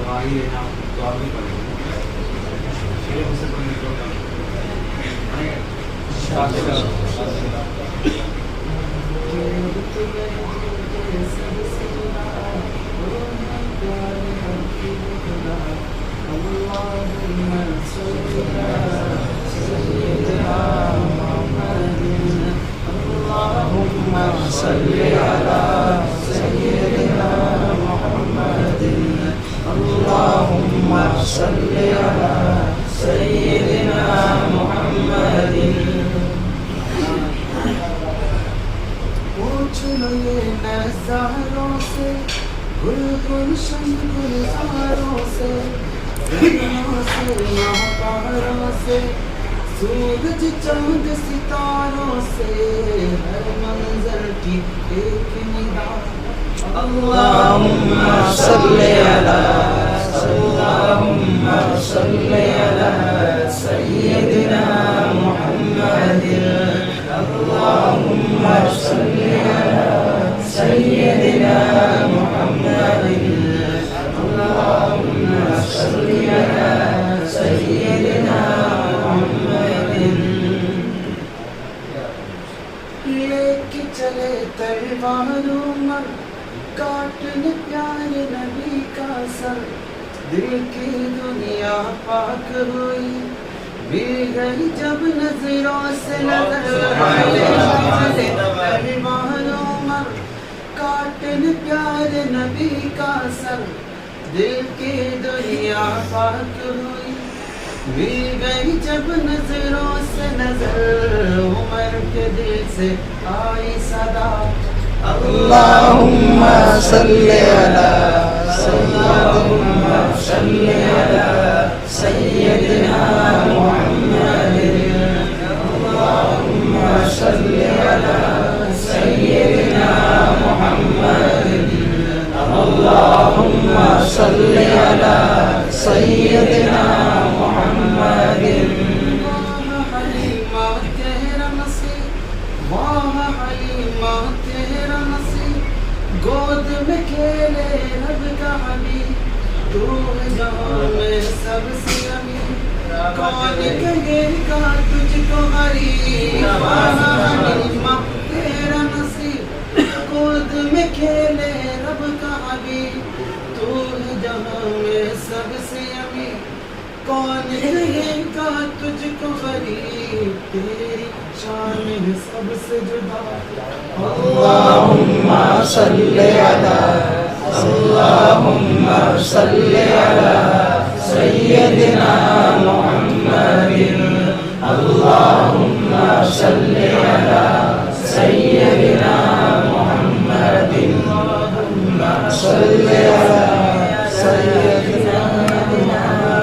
گواہی ہے تو آپ بھی پڑھیں نظاروں سے گل گلشن گلزاروں سے گلوں سے پہاڑوں سے سورج چاند ستاروں سے ہر منظر کی ایک نگاہ اللہم صلی علی سیدنا محمد اللہم صلی علی سیدنا محمد اللہم صلی علی سیدنا محمد لے کے چلے تلوار عمر کاٹنے پیارے نبی کا سر دل کی دنیا پاک ہوئی مل گئی جب نظروں سے نظر تلوار عمر کاٹنے پیارے نبی کا سر دل کی دنیا پاک ہوئی مل گئی جب نظروں سے نظر عمر کے دل سے آئی صدا اللہم صلی علی سیدنا محمد اللہم صلی علی سیدنا محمد اللہم صلی علی سیدنا محمد واہ حلیمہ تیرا نصیب واہ حلیمہ تیرا نصیب گود میں کھیلے رب کا حبیب تو ہے جہاں میں سب سے امیر کون کہے گا تجھ کو غریب واہ حلیمہ تیرا نصیب گود میں کھیلے رب کا حبیب تو ہے جہاں میں سب سے امیر کون کہے گا تجھ کو غریب تیری شان ہے سب سے جدا اللہم صلی علی اللہم صلی علی سیدنا محمد اللہم صلی علی سیدنا محمد اللہم صلی علی سیدنا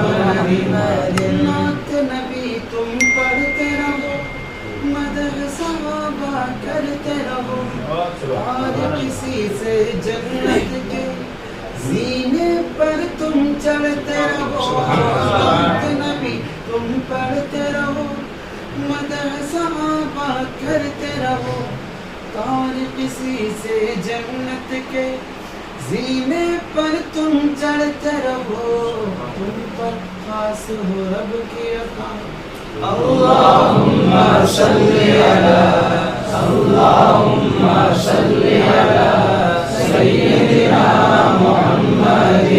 محمد نعت نبی تم پڑھتے رہو مدح صحابہ کرتے رہو اور کسی سے جنت کے زینے پر تم چڑھتے رہو نعت نبی تم پڑھتے رہو مدح صحابہ کرتے رہو اور کسی سے جنت کے زینے پر تم چڑھتے رہو تم پر خاص ہو رب کی عطا اللہم صلی علی اللہم صلی علی سیدنا محمد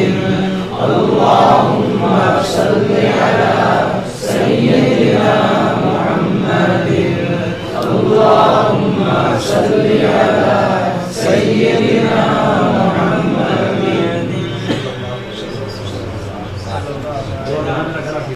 اللہم صلی علی سیدنا محمد اللہم صلی علی